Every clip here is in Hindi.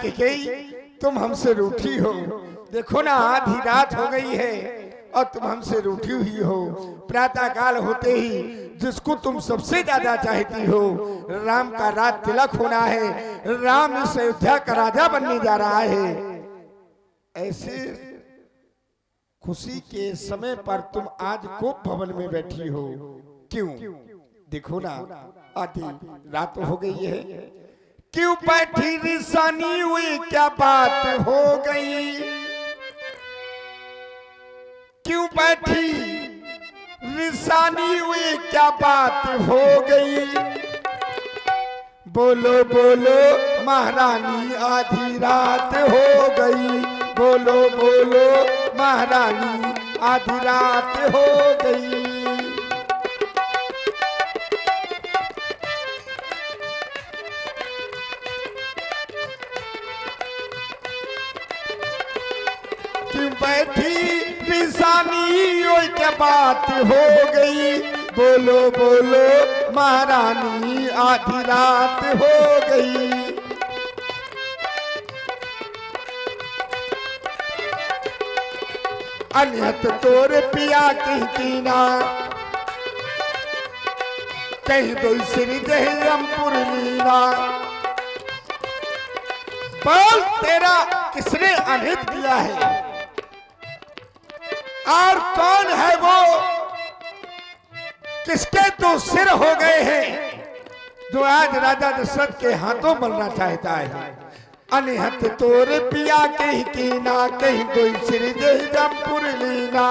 कि तुम हमसे रूठी हो, देखो ना आधी रात हो गई है और तुम हमसे रूठी हुई हो। प्रातः काल होते ही जिसको तुम सबसे ज्यादा चाहती हो, राम का रात तिलक होना है, राम इस अयोध्या का राजा बनने जा रहा है, ऐसे खुशी के समय पर तुम आज कोप भवन में बैठी हो, क्यों? देखो ना आधी रात हो गई है, क्यों बैठी रिसानी हुई, क्या बात हो गई? क्यों बैठी रिसानी हुई, क्या बात हो गई? बोलो बोलो महारानी आधी रात हो गई, बोलो बोलो महारानी आधी रात हो गई। क्यों बैठी रिसानी ओए क्या बात हो गई, बोलो बोलो महारानी आधी रात हो गई। अनहत तोरे पिया कहीं कीना, कहीं दो श्री जयरामपुर लीना। बोल तेरा किसने अनहित किया है और कौन है वो, किसके तो सिर हो गए हैं जो आज राजा दशरथ के हाथों मरना चाहता है। अनहत तोरे पिया कहीं कीना, कहीं कोई श्री जयरामपुर लीना।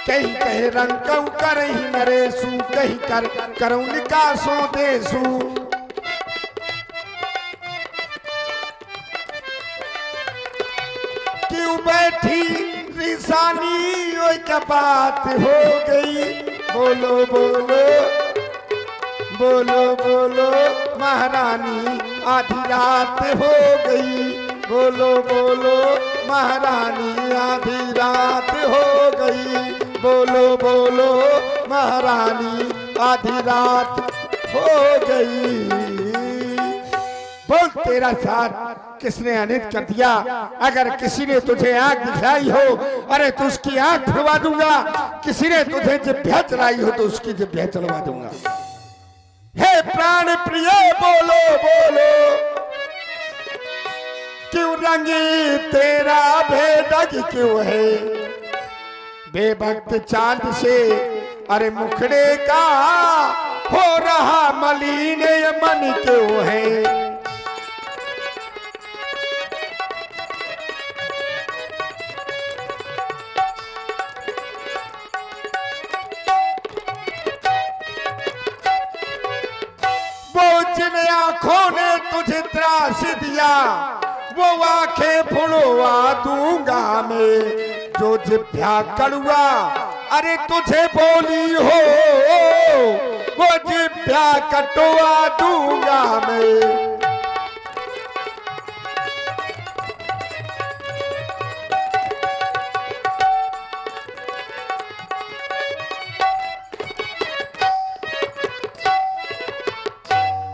कहीं कहे रंकऊ करही नरेशु, कहीं कर करुणिका सो देशु। क्यों बैठी रिसानी ओए क्या बात हो गई, बोलो बोलो बोलो बोलो महारानी आधी रात हो गई, बोलो बोलो महारानी आधी रात हो गई, बोलो बोलो महारानी आधी रात हो गई। बोल तेरा साथ किसने अनित कर दिया? अगर किसी ने तुझे आंख दिखलाई हो, अरे तो उसकी आंख खुलवा दूंगा। किसी ने तुझे जिभ्या चलाई हो तो उसकी जिभ्या चलवा दूंगा। हे प्राण प्रिय बोलो बोलो, क्यों रंगी तेरा भेदग क्यों है? बेभक्त चांद से अरे मुखड़े का हो रहा मलिन ये मन क्यों है? जिन आंखों ने तुझे त्रास दिया, वो आंखें फुड़वा दूंगा मैं। जो जिभ्या कड़ुआ अरे तुझे बोली हो, वो जिभ्या कटवा दूंगा मैं।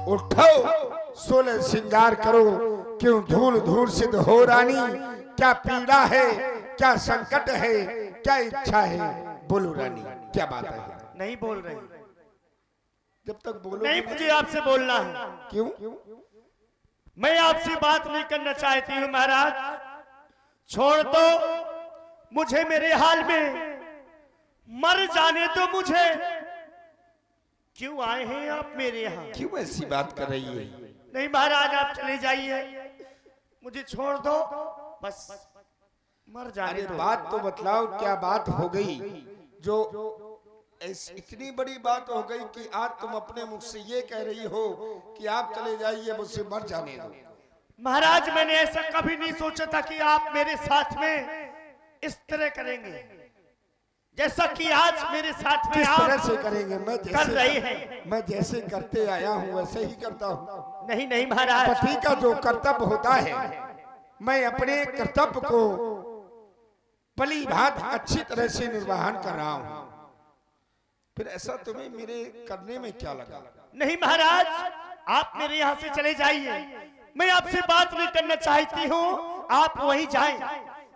उठो सोलह श्रृंगार करो, क्यों धूल धूल सिद्ध हो रानी? क्या पीड़ा है, क्या संकट है, क्या इच्छा है? बोलो रानी क्या बात है? नहीं बोल रही। जब तक बोलो नहीं, मुझे आपसे बोलना है। क्यों? मैं आपसे बात नहीं करना चाहती हूँ महाराज। छोड़ दो मुझे मेरे हाल में, मर जाने दो मुझे। क्यों आए हैं आप मेरे यहाँ? क्यों ऐसी बात कर रही है? नहीं महाराज, आप चले जाइए, मुझे छोड़ दो, बस मर जाने दो। बात तो बतलाओ, क्या बात हो गई जो इतनी बड़ी बात हो गई कि आज तुम अपने मुख से ये कह रही हो कि आप चले जाइए, मुझसे मर जाने दो? महाराज, मैंने ऐसा कभी नहीं सोचा था कि आप मेरे साथ में इस तरह करेंगे जैसा कि आज मेरे साथ में किस आप तरह से करेंगे? मैं जैसे कर रही है, मैं जैसे करते आया हूँ वैसे ही करता हूँ। नहीं नहीं महाराज, पति का जो कर्तव्य होता है, मैं अपने कर्तव्य को भली भांति अच्छी तरह से निर्वहन कर रहा हूँ। फिर ऐसा तुम्हें मेरे करने में क्या लगा? नहीं महाराज, आप मेरे यहाँ से चले जाइए। मैं आपसे बात नहीं करना चाहती हूँ। आप वहीं जाएं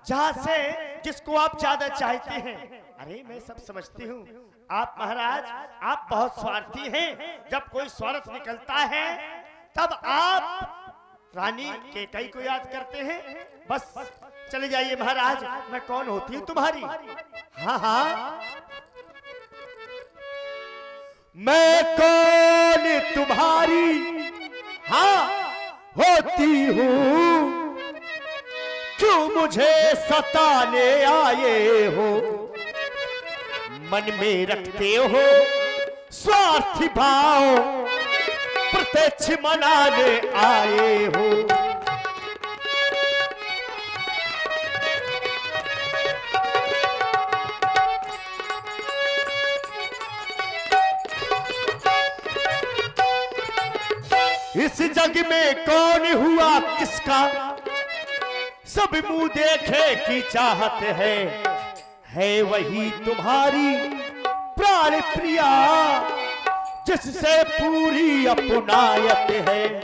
जहाँ से जिसको आप ज्यादा चाहते हैं। अरे मैं सब समझती हूँ। आप महाराज, आप बहुत स्वार्थी हैं। जब कोई स्वार्थ निकलता है तब आप रानी कैकेयी को याद करते हैं। बस चले जाइए महाराज। मैं कौन होती हूँ तुम्हारी? हाँ हाँ, मैं कौन तुम्हारी हाँ होती हूँ, क्यों मुझे सताने आए हो, मन में रखते हो स्वार्थी भाव, प्रत्यक्ष मनाने आए हो। इस जग में कौन हुआ किसका, सब मुंह देखे की चाहत है वही तुम्हारी प्राण प्रिया, जिससे पूरी अपनायत है।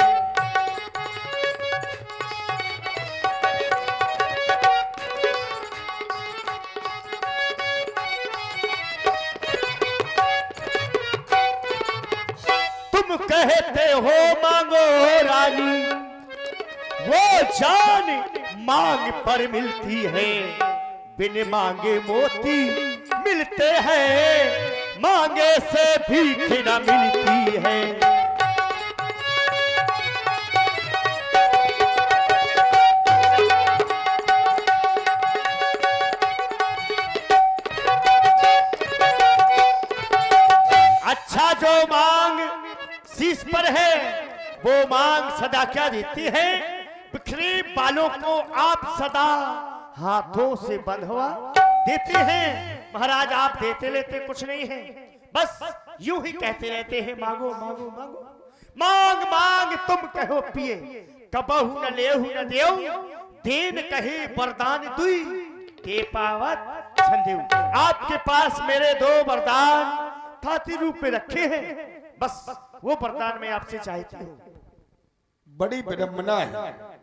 तुम कहते हो मांगो रानी, वो जान मांग पर मिलती है, बिन मांगे मोती मिलते हैं, मांगे से भीख न मिलती है। अच्छा, जो मांग शीश पर है वो मांग सदा क्या देती है? बिखरे बालों को आप सदा हाथों से बंधवा देते हैं। महाराज, आप देते लेते कुछ नहीं है, बस यूं ही कहते रहते हैं मांगो मांगो मांगो। मांग मांग तुम कहो पिए, कबहू न लेहू न देऊ, देन कहे वरदान दुई, के पावत संदेव। आपके पास मेरे दो वरदान थाती रूप में रखे हैं, बस वो वरदान मैं आपसे चाहती हूँ। बड़ी विडंबना है।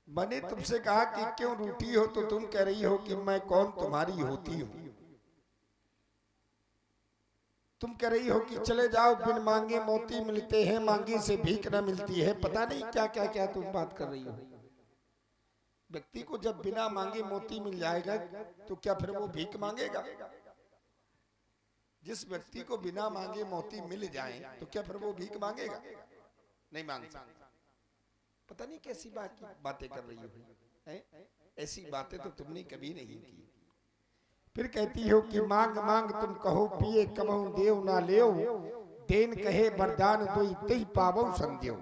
मैंने तुमसे कहा कि क्यों रूठी हो, तो तुम कह रही हो कि मैं कौन तुम्हारी होती हूँ। तुम कह रही हो कि चले जाओ, बिन मांगे मोती मिलते हैं, मांगे से भीख न मिलती है। पता नहीं क्या क्या क्या तुम बात कर रही हो। व्यक्ति को जब बिना मांगे मोती मिल जाएगा तो क्या फिर वो भीख मांगेगा? जिस व्यक्ति को बिना मांगे मोती मिल जाए तो क्या फिर वो भीख मांगेगा? नहीं मांग सकता। पता नहीं कैसी बातें कर रही हो। ऐसी बातें तो तुमने कभी नहीं की। फिर कहती हो कि मांग मांग तुम कहो पिए, कबहू देव ना लेओ, देन कहे वरदान दोई तई पावो संदेव।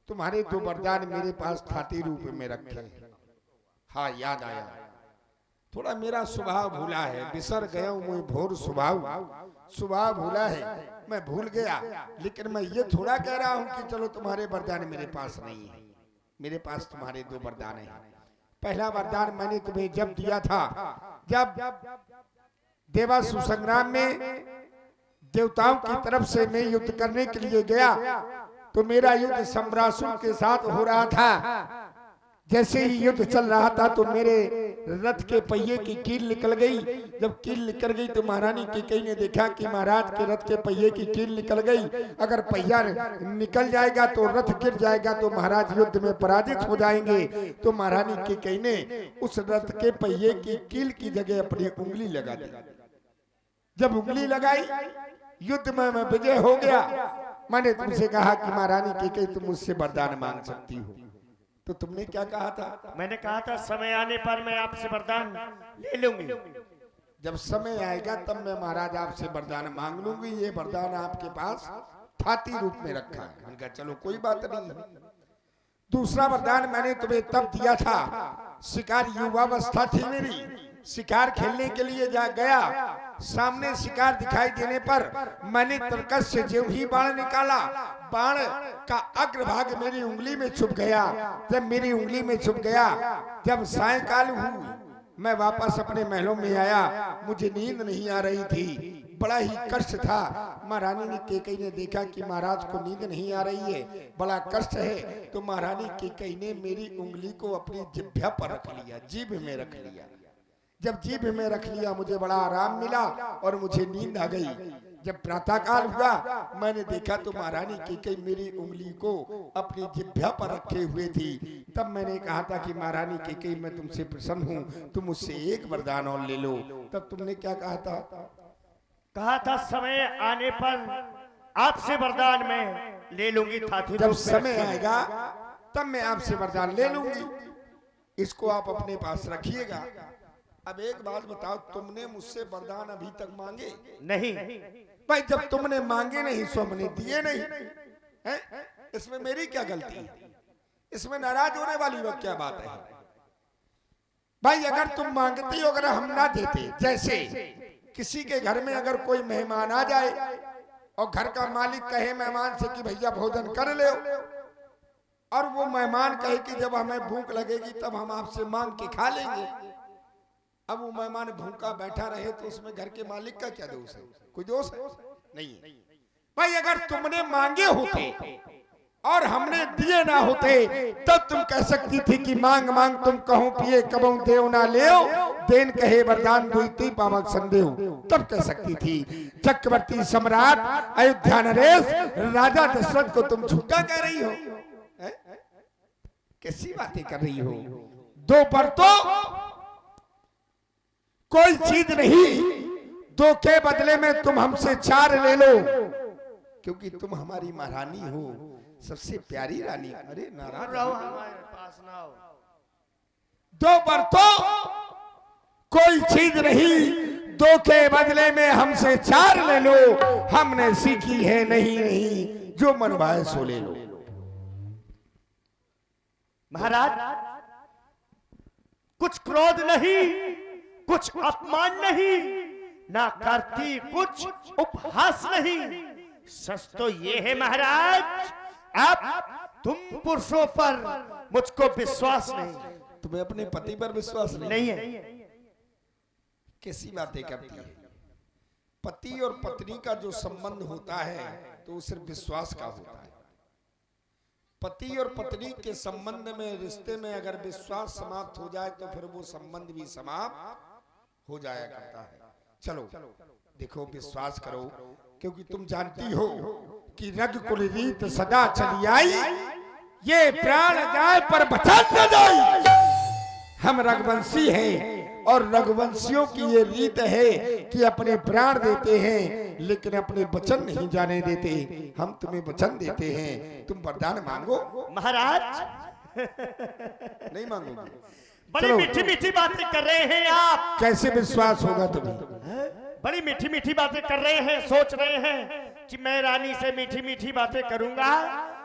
तुम्हारे दो वरदान मेरे पास थाती रूप में रखे। हाँ, याद आया। थोड़ा मेरा स्वभाव भूला है, बिसर गया हूं मैं भोर स्वभाव भूला है, मैं भूल गया। लेकिन मैं ये थोड़ा कह रहा हूं कि चलो तुम्हारे वरदान मेरे पास नहीं है। मेरे पास तुम्हारे दो वरदान हैं। पहला वरदान मैंने तुम्हें जब दिया था, जब देवासुर संग्राम में देवताओं की तरफ से मैं युद्ध करने के लिए गया, तो मेरा युद्ध सम्रासुर के साथ हो रहा था। जैसे ही युद्ध चल रहा था तो मेरे रथ के पहिए की कील निकल गई। जब कील निकल गई तो महारानी कैकेयी ने देखा कि महाराज के रथ के पहिए की कील निकल गई। अगर पहिया निकल जाएगा तो रथ गिर जाएगा, तो महाराज युद्ध में पराजित हो जाएंगे। तो महारानी कैकेयी ने उस रथ के पहिए की कील की जगह अपनी उंगली लगा दी। जब उंगली लगाई, युद्ध में मैं विजय हो गया। मैंने तुमसे कहा कि महारानी कैकेयी तुम मुझसे वरदान मांग सकती हो, तो तुमने क्या कहा था? मैंने कहा था समय आने पर मैं आपसे वरदान ले लूंगी। जब समय आएगा तब मैं महाराज आपसे वरदान मांग लूंगी। ये वरदान आपके पास थाती रूप में रखा है। मैंने कहा चलो कोई बात नहीं। दूसरा वरदान मैंने तुम्हें तब दिया था, शिकार युवावस्था थी मेरी, शिकार खेलने के लिए जा गया। सामने शिकार दिखाई देने पर मैंने तरकस से जो ही बाण निकाला, बाण का अग्रभाग मेरी उंगली में छुप गया। जब मेरी उंगली में छुप गया, जब सायंकाल हुई, मैं वापस अपने महलों में आया, मुझे नींद नहीं आ रही थी, बड़ा ही कष्ट था। महारानी ने कैकेयी ने देखा कि महाराज को नींद नहीं आ रही है, बड़ा कष्ट है, तो महारानी कैकेयी ने मेरी उंगली को अपनी जिह्वा पर रख लिया, जीभ में रख लिया। जब जीभ में रख लिया मुझे बड़ा आराम मिला और मुझे नींद आ गई। जब प्रातःकाल हुआ मैंने देखा तो महारानी कैकेयी मेरी उंगली को अपनी जिह्वा पर रखे हुए थी। तब मैंने कहा था कि महारानी कैकेयी मैं तुमसे प्रसन्न हूँ, तुम मुझसे एक वरदान और ले लो। तब तुमने क्या कहा था? कहा था समय आने पर आपसे वरदान मैं ले लूंगी। था जब समय आएगा तब मैं आपसे वरदान ले लूंगी, इसको आप अपने पास रखिएगा। अब एक बात बताओ, तुमने मुझसे वरदान अभी तक मांगे नहीं? भाई जब तुमने मांगे नहीं सो मैंने दिए नहीं है? इसमें मेरी क्या गलती है? इसमें नाराज होने वाली वह क्या बात है? भाई अगर तुम मांगती हो, अगर हम ना देते, जैसे किसी के घर में अगर कोई मेहमान आ जाए और घर का मालिक कहे मेहमान से कि भैया भोजन कर ले, और वो मेहमान कहे कि जब हमें भूख लगेगी तब हम आपसे मांग के खा लेंगे। अब वो मेहमान भूखा बैठा रहे तो उसमें घर के मालिक का क्या दोष है? कोई दोष है? नहीं है। भाई अगर तुमने मांगे होते और हमने दिए ना होते तब तुम कह सकती थी कि मांग मांग तुम कहो पिए कबहू देव ना लेओ, देन कहे वरदान दुईती पावक संदेव, तब कह सकती थी। चक्रवर्ती सम्राट अयोध्या नरेश राजा दशरथ को तुम झूठा कह रही हो? कैसी बातें कर रही हो? दो बरतों कोई चीज नहीं, दो के बदले में तुम हमसे चार ले लो, क्योंकि तुम हमारी महारानी हो, सबसे प्यारी रानी। अरे नाराज रहो, हमारे पास ना हो। दो बरतों कोई चीज नहीं, दो के बदले में हमसे चार ले लो, हमने सीखी है नहीं नहीं, जो मन भाए सो ले लो। महाराज कुछ क्रोध नहीं, कुछ अपमान नहीं, ना करती कुछ उपहास नहीं। सच तो ये है महाराज, अब तुम पुरुषों पर मुझको विश्वास नहीं। तुम्हें अपने पति पर विश्वास नहीं है? कैसी बातें करती है? पति और पत्नी का जो संबंध होता है तो वो सिर्फ विश्वास का होता है। पति और पत्नी के संबंध में, रिश्ते में अगर विश्वास समाप्त हो जाए तो फिर वो संबंध भी समाप्त हो जाया करता है। चलो देखो, विश्वास करो, क्योंकि तुम जानती हो कि रघुकुल रीत सदा चली आई, ये प्राण जाए पर वचन न जाए। हम रघुवंशी हैं और रघुवंशियों की ये रीत है कि अपने प्राण देते हैं लेकिन अपने वचन नहीं जाने देते। हम तुम्हें वचन देते हैं, तुम वरदान मांगो। महाराज नहीं मांगोगे? बड़ी मीठी मीठी बातें कर रहे हैं आप। कैसे विश्वास होगा तुम्हें? बड़ी मीठी मीठी बातें कर रहे हैं, सोच रहे हैं कि मैं रानी से मीठी मीठी बातें करूंगा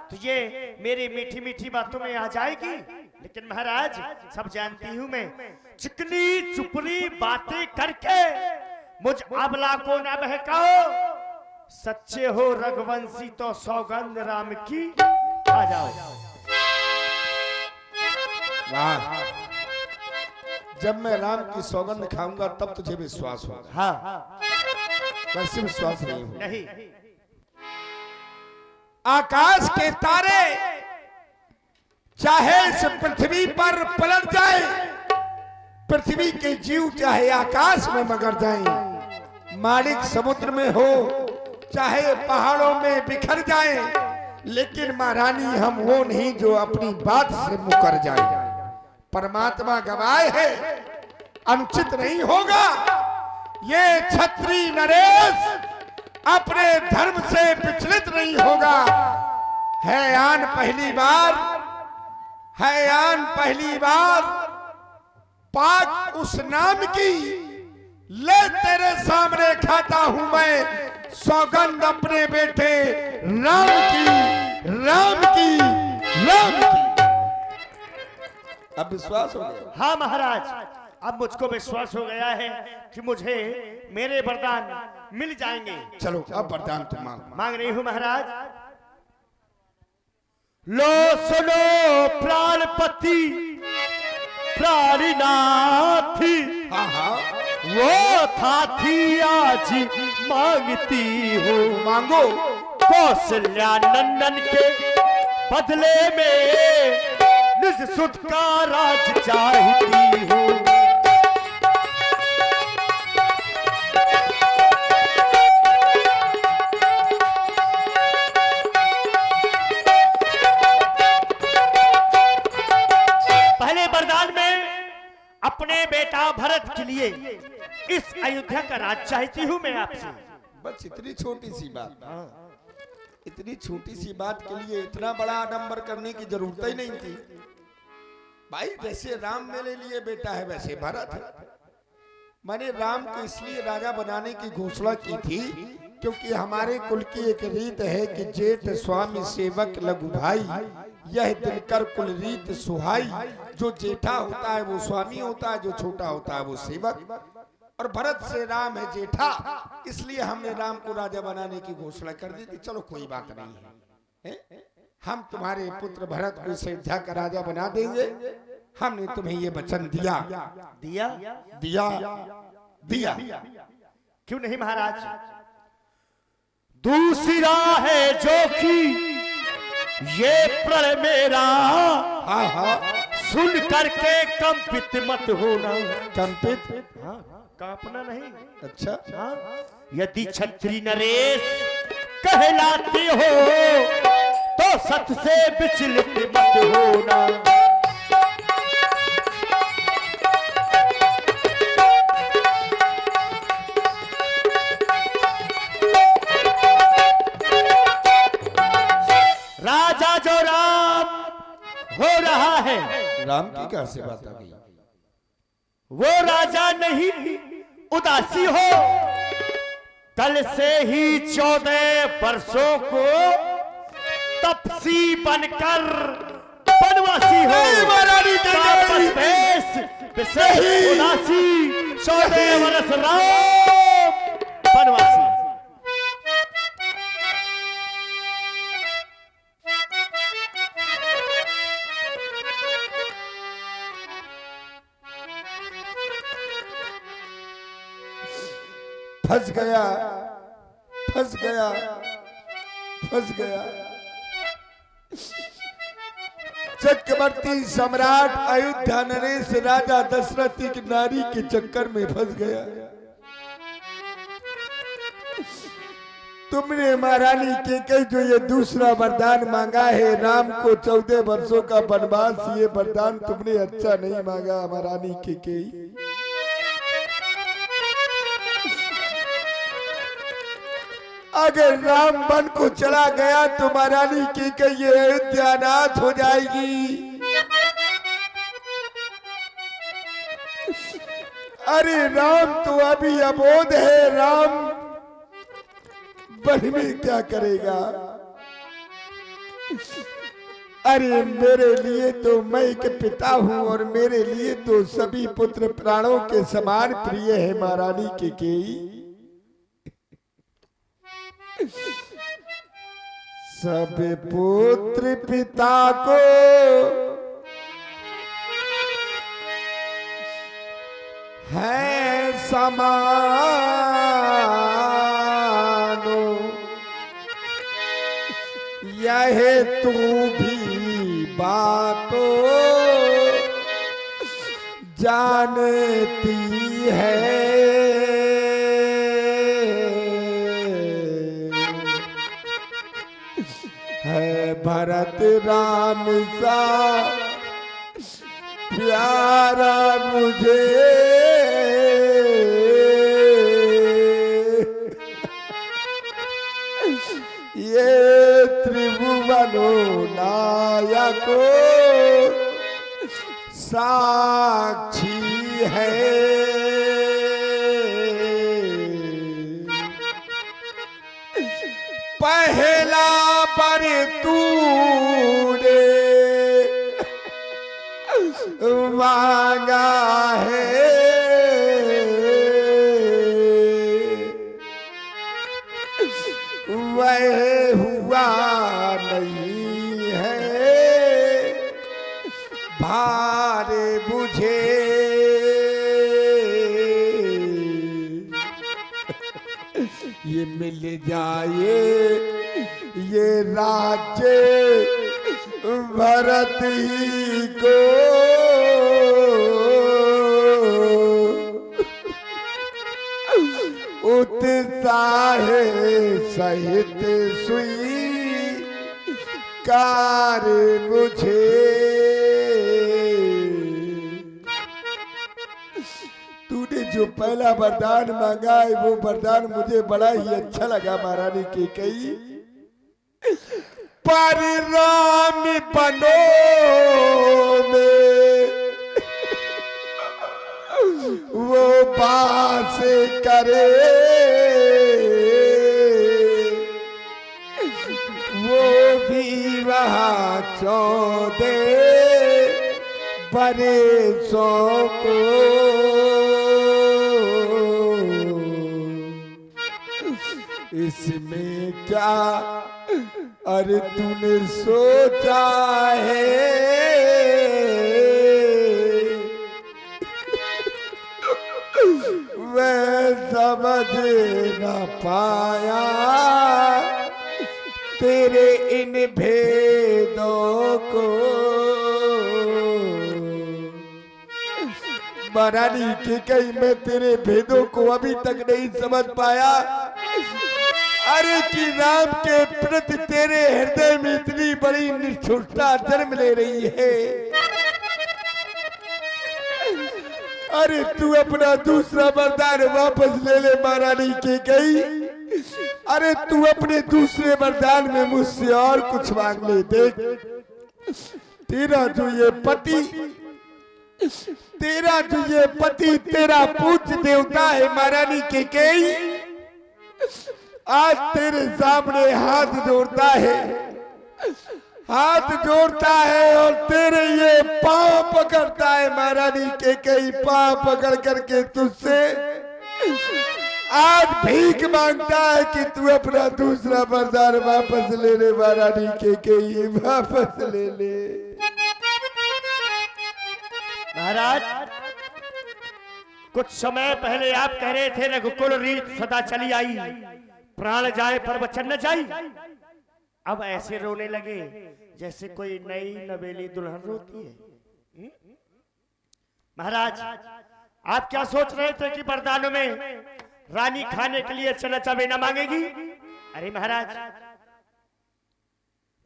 तो ये मेरी मीठी मीठी बातों में आ जाएगी। लेकिन महाराज सब जानती हूं मैं, चिकनी चुपड़ी बातें करके मुझ अबला को न बहकाओ। सच्चे हो रघुवंशी तो सौगंध राम की आ जाओ। वाह, जब मैं राम की सौगंध खाऊंगा तब तुझे विश्वास होगा। हाँ, वैसे विश्वास नहीं होगा। नहीं। आकाश के तारे चाहे इस पृथ्वी पर पलट जाए, पृथ्वी के जीव चाहे आकाश में मगर जाएं, मालिक समुद्र में हो चाहे पहाड़ों में बिखर जाए, लेकिन महारानी हम वो नहीं जो अपनी बात से मुकर जाए। परमात्मा गवाह है, अनुचित नहीं होगा। ये क्षत्रिय नरेश अपने धर्म से विचलित नहीं होगा। है आन पहली बार, है आन पहली बार, पाक उस नाम की, ले तेरे सामने खाता हूं मैं सौगंध अपने बेटे राम की, राम की, राम की। अब विश्वास हो गया? हाँ महाराज, अब मुझको विश्वास हो गया है कि मुझे मेरे वरदान मिल जाएंगे। चलो अब वरदान तुम मांगो। मांग रही हूं महाराज। लो सुनो प्राणपति, प्राणनाथ हाँ हाँ वो था थी आज मांगती हूँ। मांगो। कौशल्या नंदन के बदले में निज सुध का राज चाहती हूँ। पहले वरदान में अपने बेटा भरत के लिए इस अयोध्या का राज चाहती हूँ मैं आपसे। बस इतनी छोटी सी बात, इतनी छोटी सी बात के लिए इतना बड़ा आडंबर करने की जरूरत ही नहीं थी भाई। जैसे राम मेरे लिए बेटा है वैसे भरत है। मैंने राम को इसलिए राजा बनाने की घोषणा की थी क्योंकि हमारे कुल की एक रीत है कि जेठ स्वामी सेवक लघु भाई, यह दिनकर कुल रीत सुहाई। जो जेठा होता है वो स्वामी होता है, जो छोटा होता है वो सेवक। और भरत से राम है जेठा, इसलिए हमने राम को राजा बनाने की घोषणा कर दी थी। चलो कोई बात नहीं है, हम तुम्हारे पुत्र भरत को इस अयोध्या का राजा बना देंगे। हमने तुम्हें ये वचन दिया दिया दिया दिया। क्यों नहीं महाराज? दूसरी राह है जो कि ये प्रण मेरा, हाँ हाँ सुन करके कंपित मत होना। कंपित? हाँ, कांपना नहीं। अच्छा हाँ? यदि छत्री नरेश कहलाते हो तो सत से विचलित मत होना। राजा जो राम हो रहा है, राम की क्या से बात आ गई? वो राजा नहीं उदासी हो। कल से ही 14 वर्षों को तपसी बनकर बनवासी हो। तापस भेष विशेष उदासी 14 वर्ष राम बनवासी। फंस गया फंस गया फंस गया। चक्रवर्ती सम्राट अयोध्या नरेश राजा दशरथ की नारी के चक्कर में फंस गया। तुमने महारानी के कई जो ये दूसरा वरदान मांगा है, राम को 14 वर्षों का वनवास, ये वरदान तुमने अच्छा नहीं मांगा महारानी के कई। अगर राम वन को चला गया तो महारानी की कई अयोध्या अनाथ हो जाएगी। अरे राम तो अभी अबोध है, राम वन में क्या करेगा? अरे मेरे लिए तो मैं एक पिता हूँ और मेरे लिए तो सभी पुत्र प्राणों के समान प्रिय है महारानी के केई। सब पुत्र पिता को है समान, यह तू भी बातों जानती है। भरत राम सा प्यारा मुझे, ये त्रिभुवनो नायको साक्षी है। पहला पर तूने मांगा है, वह हुआ नहीं है। भारे बुझे मिल जाए ये राज्य भरत ही को, उत्साह सहित स्वीकार मुझे। तूने जो पहला वरदान मांगा है वो वरदान मुझे बड़ा ही अच्छा लगा महारानी कैकेयी। पर राम बनो में वो बास करे, वो भी वहाँ 14 बरसों को। इसमें क्या अरे तूने सोचा है, मैं समझ न पाया तेरे इन भेदों को। महारानी कैकेयी मैं तेरे भेदों को अभी तक नहीं समझ पाया। अरे कि राम के प्रति तेरे हृदय में इतनी बड़ी निष्ठुरता जन्म ले रही है। अरे तू अपना दूसरा वरदान वापस ले ले महारानी कैकेयी। अरे तू अपने दूसरे वरदान में मुझसे और कुछ मांग ले। देख तेरा जो ये पति तेरा पूज्य देवता है महारानी कैकेयी, आज तेरे सामने हाथ जोड़ता है और तेरे ये पांव पकड़ता है महारानी कैकेयी। पांव पकड़ करके तुझसे आज भीख मांगता है कि तू अपना दूसरा वरदान वापस ले ले महारानी कैकेयी, वापस ले ले। महाराज कुछ समय पहले आप कह रहे थे रघुकुल रीत सदा चली आई, प्राण जाए पर वचन न जाई। अब ऐसे रोने लगे जैसे कोई नई नवेली दुल्हन रोती है। महाराज आप क्या सोच रहे थे कि वरदानों में रानी खाने के लिए चना चावे न मांगेगी? अरे महाराज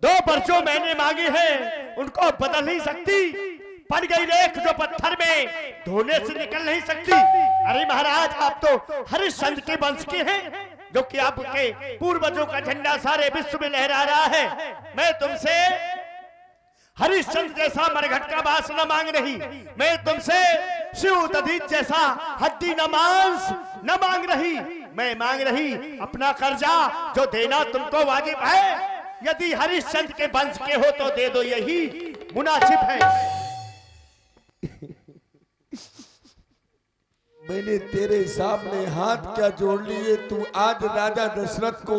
2 बरसों मैंने मांगी है, उनको बदल नहीं सकती। पड़ गई रेख जो पत्थर में धोने से निकल नहीं सकती। अरे महाराज आप तो हरिश्चंद्र के वंश के हैं, जो कि आपके पूर्वजों का झंडा सारे विश्व में लहरा रहा है। मैं तुमसे हरिश्चंद्र जैसा मरघट का वास न मांग रही, मैं तुमसे शिव दधिच जैसा हड्डी न मांस न मांग रही। मैं मांग रही अपना कर्जा जो देना तुमको वाजिब है। यदि हरिश्चंद्र के वंश के हो तो दे दो, यही मुनासिब है। मैंने तेरे सामने हाथ क्या जोड़ लिए। तू आज राजा दशरथ को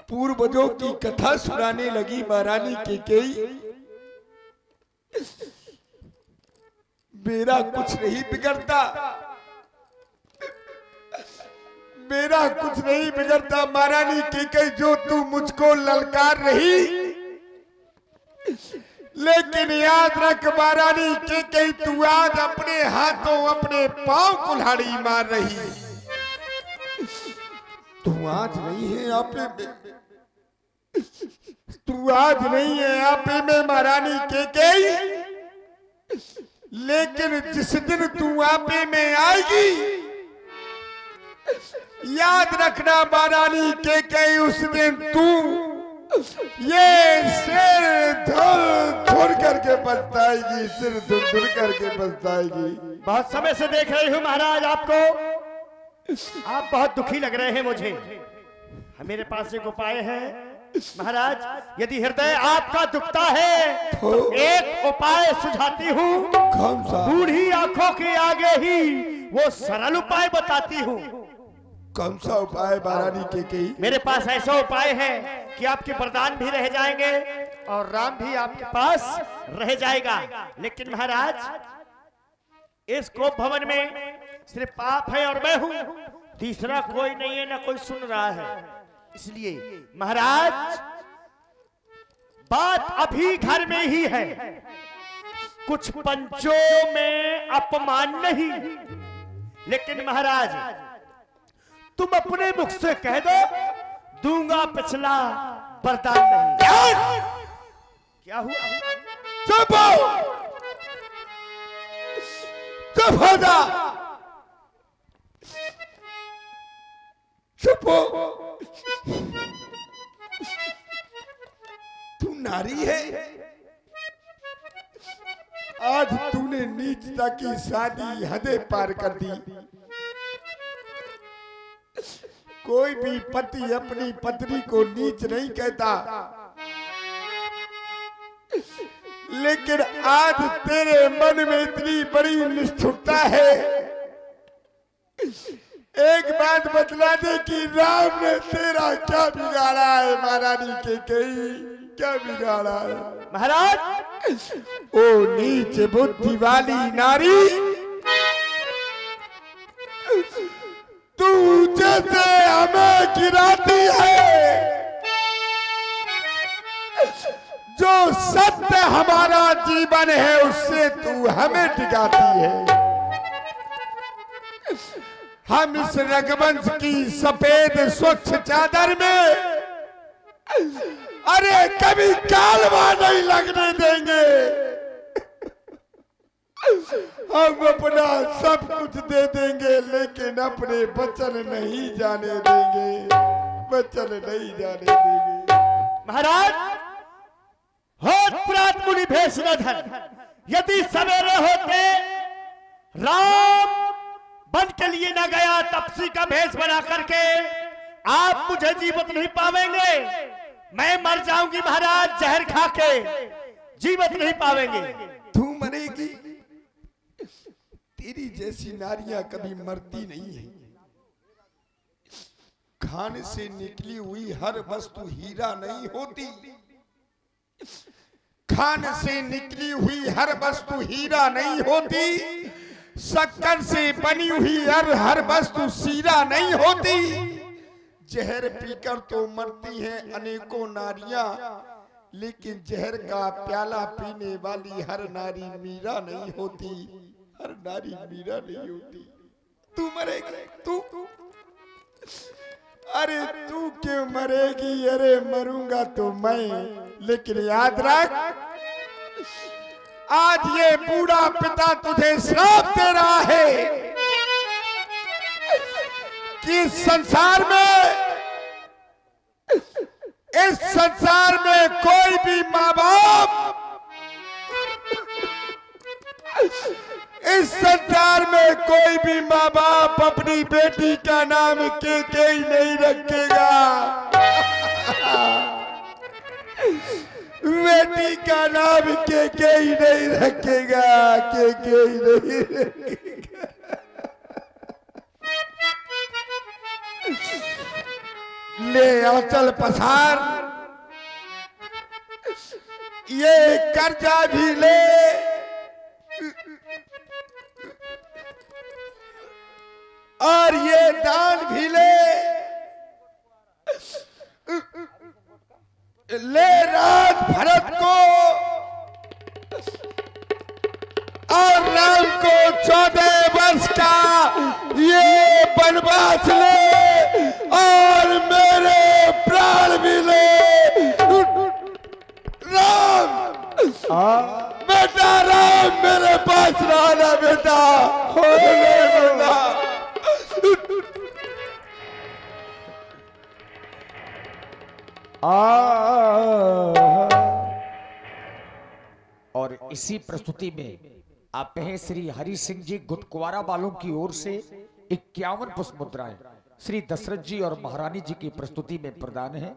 पूर्वजों की कथा सुनाने लगी महारानी कैकेयी। मेरा कुछ नहीं बिगड़ता, महारानी कैकेयी, जो तू मुझको ललकार रही। लेकिन याद रख महारानी कैकेयी, तू आज अपने हाथों अपने पांव कुल्हाड़ी मार रही। तू आज नहीं है आपे में महारानी कैकेयी, लेकिन जिस दिन तू आपे में आएगी याद रखना महारानी कैकेयी, उस दिन तू ये सिर धुर करके पछताएगी, सिर धुर करके पछताएगी। बहुत समय से देख रही हूँ महाराज आपको, आप बहुत दुखी लग रहे हैं मुझे। मेरे पास एक उपाय है महाराज, यदि हृदय आपका दुखता है तो एक उपाय सुझाती हूँ। बूढ़ी आंखों के आगे ही वो सरल उपाय बताती हूँ। कौन सा उपाय महारानी कैकेयी? मेरे पास ऐसा उपाय है कि आपके वरदान भी रह जाएंगे और राम भी आपके पास रह जाएगा। लेकिन महाराज इस कोप भवन में सिर्फ आप हैं और मैं हूं, तीसरा कोई नहीं है, ना कोई सुन रहा है। इसलिए महाराज बात अभी घर में ही है, कुछ पंचों में अपमान नहीं। लेकिन महाराज तुम अपने मुख से कह दो, दूंगा पिछला वरदान नहीं। क्या हुआ? चुप हो, चुप हो जा, चुप हो। तू नारी है, आज तूने नीचता की शादी हदें पार कर दी। कोई भी पति अपनी पत्नी को नीच नहीं कहता, लेकिन आज तेरे मन में इतनी बड़ी निष्ठुरता है। एक बात बतला दे कि राम ने तेरा क्या बिगाड़ा है? महारानी के कई क्या बिगाड़ा है? महाराज ओ नीच बुद्धि वाली नारी, तू जैसे हमें गिराती है, जो सत्य हमारा जीवन है उससे तू हमें टिकाती है। हम इस रघुवंश की सफेद स्वच्छ चादर में अरे कभी कालवा नहीं लगने देंगे। हम अपना सब कुछ दे देंगे, लेकिन अपने वचन नहीं जाने देंगे, वचन नहीं जाने देंगे। महाराज होत प्रात मुनि भेष न धन, यदि सवेरे होते राम वन के लिए न गया, तपसी का भेष बना करके आप मुझे जीवित नहीं पावेंगे, मैं मर जाऊंगी महाराज, जहर खा के जीवित नहीं पावेंगे। तू मरेगी, तेरी जैसी नारियां कभी मरती नहीं है। खाने से निकली हुई हर वस्तु हीरा नहीं होती, खाने से निकली हुई हर वस्तु हीरा नहीं होती, शक्कर से बनी हुई हर वस्तु सीरा नहीं होती। जहर पीकर तो मरती हैं अनेकों नारियां, लेकिन जहर का प्याला पीने वाली हर नारी मीरा नहीं होती, हर नारी मीरा नहीं होती। तू मरेगी, तू अरे तू क्यों मरेगी? अरे मरूंगा तो मैं, लेकिन याद रख, आज ये बूढ़ा पिता तुझे श्राप दे रहा है कि इस संसार में कोई भी माँ बाप, इस संसार में कोई भी माँ बाप अपनी बेटी का नाम केकई नहीं रखेगा। बेटी का नाम केकई नहीं रखेगा, केकई नहीं रखेगा। ले आंचल पसार, ये कर्जा भी ले, और ये दान भी ले राज भरत को और राम को 14 वर्ष का ये वनवास ले, और मेरे प्राण भी ले। राम बेटा, राम मेरे पास रहना बेटा, बेटा। और इसी प्रस्तुति में आप हैं श्री हरि सिंह जी गुटकुवारा वालों की ओर से 51 पुष्प मुद्राएं श्री दशरथ जी और महारानी जी की प्रस्तुति में प्रदान है।